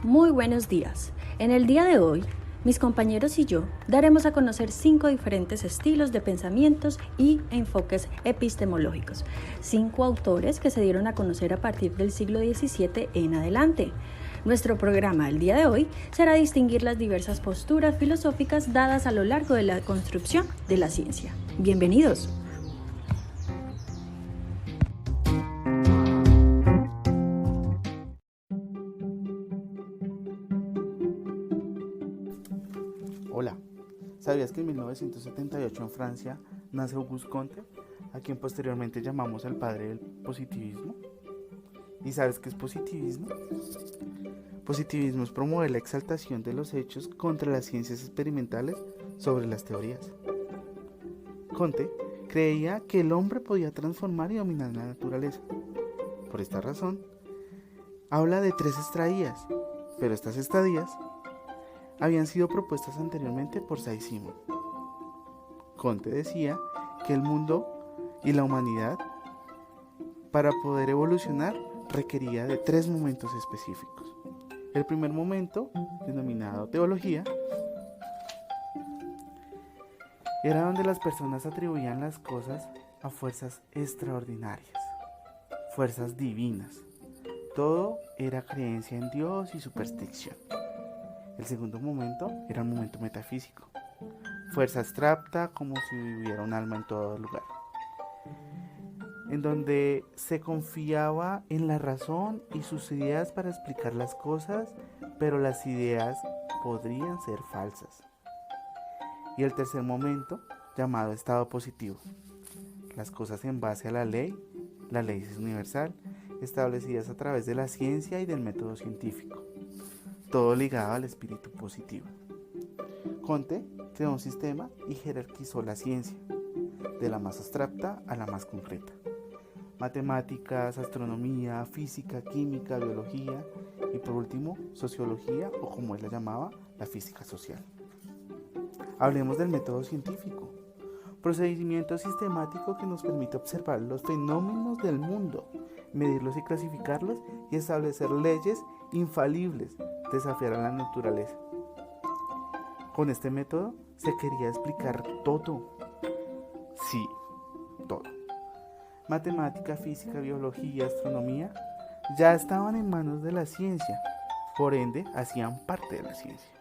Muy buenos días. En el día de hoy, mis compañeros y yo daremos a conocer 5 diferentes estilos de pensamientos y enfoques epistemológicos. 5 autores que se dieron a conocer a partir del siglo XVII en adelante. Nuestro programa el día de hoy será distinguir las diversas posturas filosóficas dadas a lo largo de la construcción de la ciencia. Bienvenidos. Hola, ¿sabías que en 1978 en Francia nace Auguste Comte, a quien posteriormente llamamos el padre del positivismo? ¿Y sabes qué es positivismo? Positivismo es promover la exaltación de los hechos contra las ciencias experimentales sobre las teorías. Comte creía que el hombre podía transformar y dominar la naturaleza. Por esta razón, habla de 3 estadías, pero estas estadías habían sido propuestas anteriormente por Saint-Simon. Comte decía que el mundo y la humanidad, para poder evolucionar, requería de 3 momentos específicos. El primer momento, denominado teología, era donde las personas atribuían las cosas a fuerzas extraordinarias, fuerzas divinas. Todo era creencia en Dios y superstición. El segundo momento era un momento metafísico, fuerza abstracta, como si hubiera un alma en todo lugar, en donde se confiaba en la razón y sus ideas para explicar las cosas, pero las ideas podrían ser falsas. Y el tercer momento, llamado estado positivo, las cosas en base a la ley es universal, establecidas a través de la ciencia y del método científico, todo ligado al espíritu positivo. Comte creó un sistema y jerarquizó la ciencia, de la más abstracta a la más concreta. Matemáticas, astronomía, física, química, biología y por último, sociología o como él la llamaba, la física social. Hablemos del método científico, procedimiento sistemático que nos permite observar los fenómenos del mundo, medirlos y clasificarlos y establecer leyes infalibles, desafiar a la naturaleza. Con este método se quería explicar todo. Sí, todo. Matemática, física, biología, astronomía ya estaban en manos de la ciencia, por ende hacían parte de la ciencia.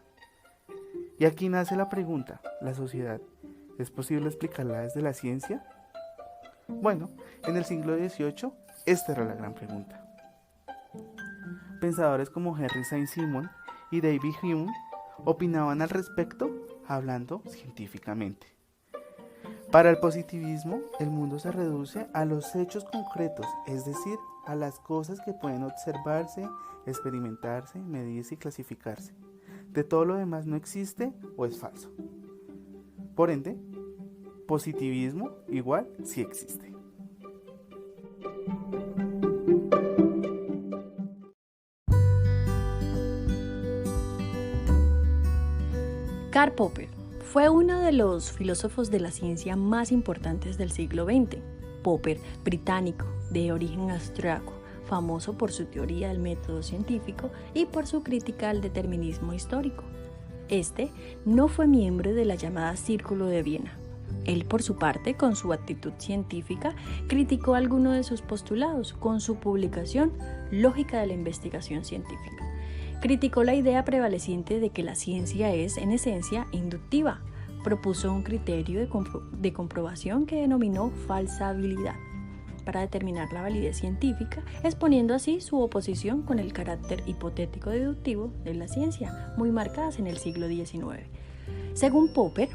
Y aquí nace la pregunta, ¿la sociedad es posible explicarla desde la ciencia? Bueno, en el siglo XVIII esta era la gran pregunta. Pensadores como Henry Saint-Simon y David Hume opinaban al respecto hablando científicamente. Para el positivismo, el mundo se reduce a los hechos concretos, es decir, a las cosas que pueden observarse, experimentarse, medirse y clasificarse. De todo lo demás no existe o es falso. Por ende, positivismo igual sí existe. Karl Popper fue uno de los filósofos de la ciencia más importantes del siglo XX. Popper, británico, de origen austríaco, famoso por su teoría del método científico y por su crítica al determinismo histórico. Este no fue miembro de la llamada Círculo de Viena. Él, por su parte, con su actitud científica, criticó algunos de sus postulados con su publicación Lógica de la investigación científica. Criticó la idea prevaleciente de que la ciencia es, en esencia, inductiva. Propuso un criterio de comprobación que denominó falsabilidad para determinar la validez científica, exponiendo así su oposición con el carácter hipotético deductivo de la ciencia, muy marcadas en el siglo XIX. Según Popper,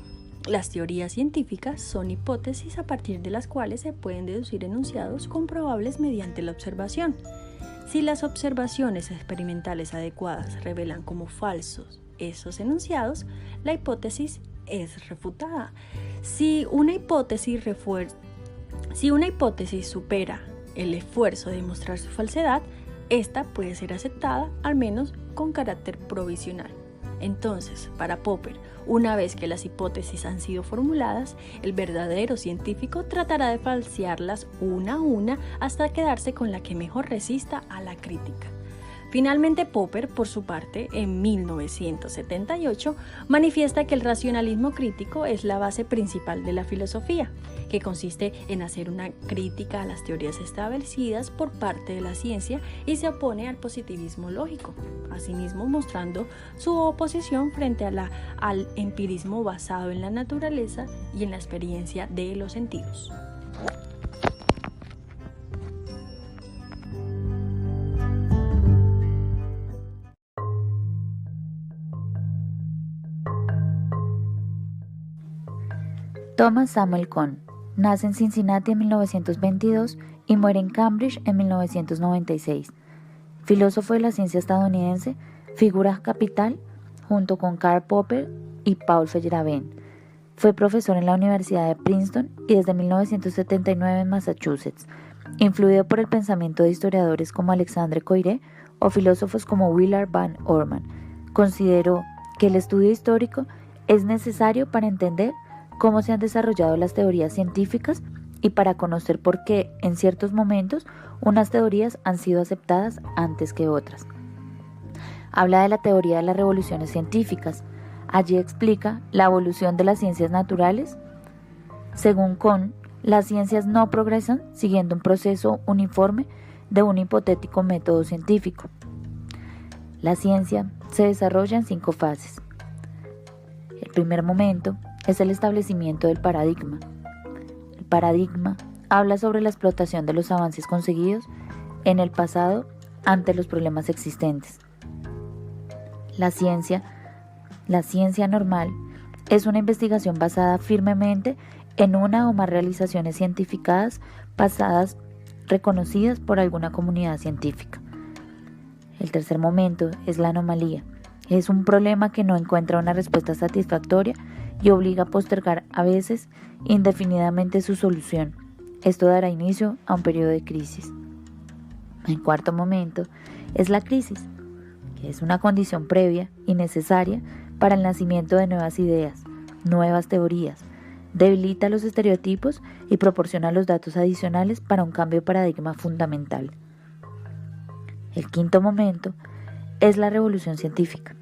las teorías científicas son hipótesis a partir de las cuales se pueden deducir enunciados comprobables mediante la observación. Si las observaciones experimentales adecuadas revelan como falsos esos enunciados, la hipótesis es refutada. Si una hipótesis supera el esfuerzo de demostrar su falsedad, esta puede ser aceptada, al menos con carácter provisional. Entonces, para Popper, una vez que las hipótesis han sido formuladas, el verdadero científico tratará de falsearlas una a una hasta quedarse con la que mejor resista a la crítica. Finalmente, Popper, por su parte, en 1978, manifiesta que el racionalismo crítico es la base principal de la filosofía, que consiste en hacer una crítica a las teorías establecidas por parte de la ciencia y se opone al positivismo lógico, asimismo mostrando su oposición frente al empirismo basado en la naturaleza y en la experiencia de los sentidos. Thomas Samuel Kuhn nace en Cincinnati en 1922 y muere en Cambridge en 1996. Filósofo de la ciencia estadounidense, figura capital junto con Karl Popper y Paul Feyerabend. Fue profesor en la Universidad de Princeton y desde 1979 en Massachusetts, influido por el pensamiento de historiadores como Alexandre Coiré o filósofos como Willard Van Orman. Consideró que el estudio histórico es necesario para entender cómo se han desarrollado las teorías científicas y para conocer por qué en ciertos momentos unas teorías han sido aceptadas antes que otras. Habla de la teoría de las revoluciones científicas. Allí explica la evolución de las ciencias naturales. Según Kuhn, las ciencias no progresan siguiendo un proceso uniforme de un hipotético método científico. La ciencia se desarrolla en 5 fases. El primer momento es el establecimiento del paradigma. El paradigma habla sobre la explotación de los avances conseguidos en el pasado ante los problemas existentes. La ciencia normal es una investigación basada firmemente en una o más realizaciones científicas pasadas reconocidas por alguna comunidad científica. El tercer momento es la anomalía. Es un problema que no encuentra una respuesta satisfactoria y obliga a postergar a veces indefinidamente su solución. Esto dará inicio a un periodo de crisis. El cuarto momento es la crisis, que es una condición previa y necesaria para el nacimiento de nuevas ideas, nuevas teorías, debilita los estereotipos y proporciona los datos adicionales para un cambio de paradigma fundamental. El quinto momento es la revolución científica,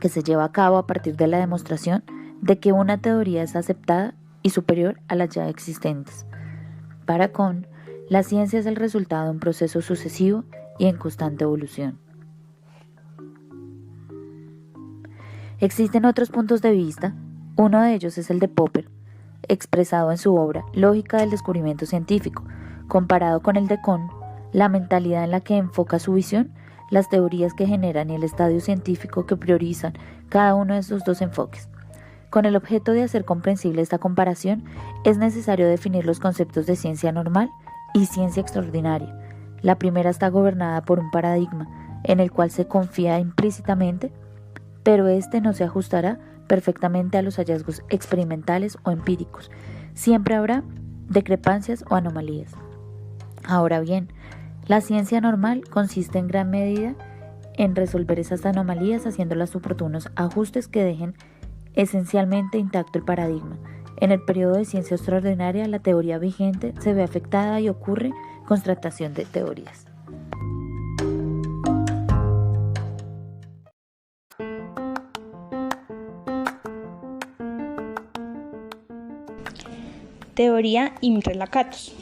que se lleva a cabo a partir de la demostración de que una teoría es aceptada y superior a las ya existentes. Para Kuhn, la ciencia es el resultado de un proceso sucesivo y en constante evolución. Existen otros puntos de vista, uno de ellos es el de Popper, expresado en su obra Lógica del descubrimiento científico. Comparado con el de Kuhn, la mentalidad en la que enfoca su visión, las teorías que generan y el estadio científico que priorizan cada uno de estos dos enfoques. Con el objeto de hacer comprensible esta comparación, es necesario definir los conceptos de ciencia normal y ciencia extraordinaria. La primera está gobernada por un paradigma en el cual se confía implícitamente, pero este no se ajustará perfectamente a los hallazgos experimentales o empíricos. Siempre habrá discrepancias o anomalías. Ahora bien, la ciencia normal consiste en gran medida en resolver esas anomalías haciendo los oportunos ajustes que dejen esencialmente intacto el paradigma. En el periodo de ciencia extraordinaria, la teoría vigente se ve afectada y ocurre constatación de teorías. Teoría Imre-Lakatos.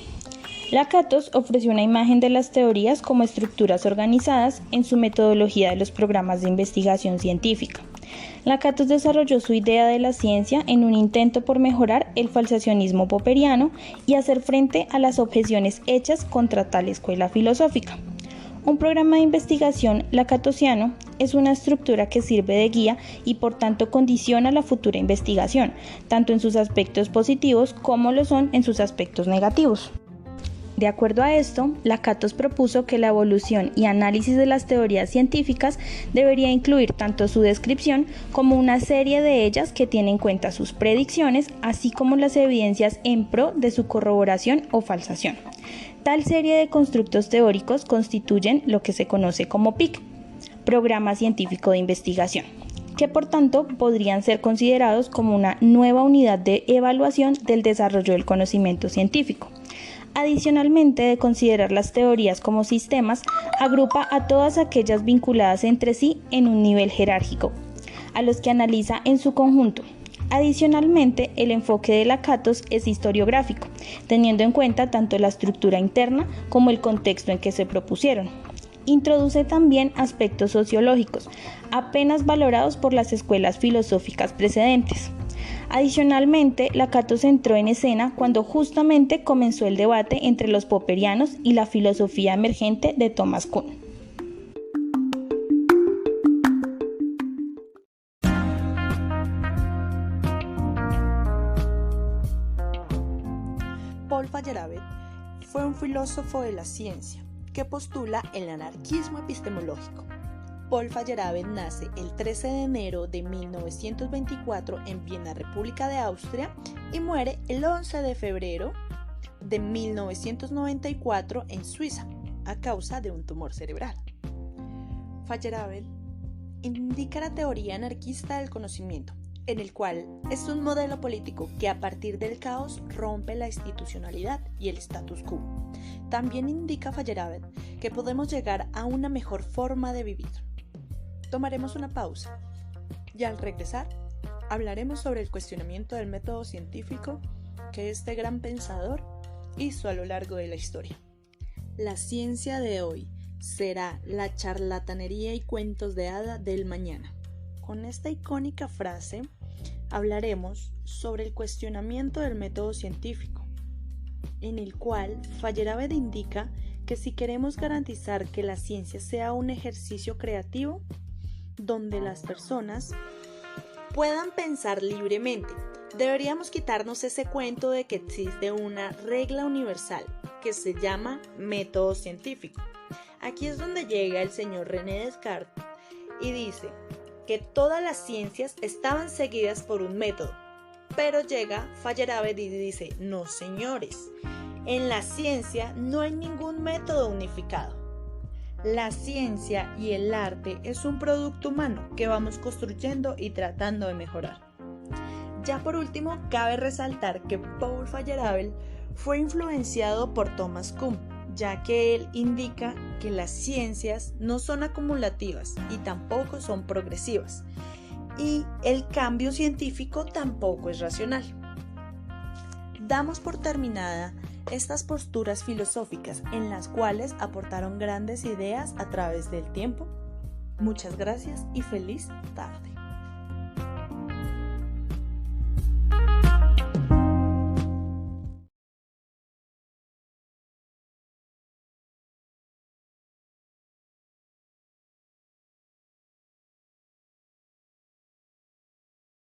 Lakatos ofreció una imagen de las teorías como estructuras organizadas en su metodología de los programas de investigación científica. Lakatos desarrolló su idea de la ciencia en un intento por mejorar el falsacionismo popperiano y hacer frente a las objeciones hechas contra tal escuela filosófica. Un programa de investigación lakatosiano es una estructura que sirve de guía y por tanto condiciona la futura investigación, tanto en sus aspectos positivos como lo son en sus aspectos negativos. De acuerdo a esto, Lakatos propuso que la evolución y análisis de las teorías científicas debería incluir tanto su descripción como una serie de ellas que tiene en cuenta sus predicciones, así como las evidencias en pro de su corroboración o falsación. Tal serie de constructos teóricos constituyen lo que se conoce como PIC, Programa Científico de Investigación, que por tanto podrían ser considerados como una nueva unidad de evaluación del desarrollo del conocimiento científico. Adicionalmente de considerar las teorías como sistemas, agrupa a todas aquellas vinculadas entre sí en un nivel jerárquico, a los que analiza en su conjunto. Adicionalmente, el enfoque de Lakatos es historiográfico, teniendo en cuenta tanto la estructura interna como el contexto en que se propusieron. Introduce también aspectos sociológicos, apenas valorados por las escuelas filosóficas precedentes. Adicionalmente, Lakatos entró en escena cuando justamente comenzó el debate entre los popperianos y la filosofía emergente de Thomas Kuhn. Paul Feyerabend fue un filósofo de la ciencia que postula el anarquismo epistemológico. Paul Feyerabend nace el 13 de enero de 1924 en Viena, República de Austria, y muere el 11 de febrero de 1994 en Suiza, a causa de un tumor cerebral. Feyerabend indica la teoría anarquista del conocimiento, en el cual es un modelo político que a partir del caos rompe la institucionalidad y el status quo. También indica Feyerabend que podemos llegar a una mejor forma de vivir. Tomaremos una pausa y al regresar hablaremos sobre el cuestionamiento del método científico que este gran pensador hizo a lo largo de la historia. La ciencia de hoy será la charlatanería y cuentos de hada del mañana. Con esta icónica frase hablaremos sobre el cuestionamiento del método científico, en el cual Feyerabend indica que si queremos garantizar que la ciencia sea un ejercicio creativo, donde las personas puedan pensar libremente, deberíamos quitarnos ese cuento de que existe una regla universal que se llama método científico. Aquí es donde llega el señor René Descartes y dice que todas las ciencias estaban seguidas por un método, pero llega Feyerabend y dice: no señores, en la ciencia no hay ningún método unificado. La ciencia y el arte es un producto humano que vamos construyendo y tratando de mejorar. Ya por último, cabe resaltar que Paul Feyerabend fue influenciado por Thomas Kuhn, ya que él indica que las ciencias no son acumulativas y tampoco son progresivas, y el cambio científico tampoco es racional. Damos por terminada estas posturas filosóficas en las cuales aportaron grandes ideas a través del tiempo. Muchas gracias y feliz tarde.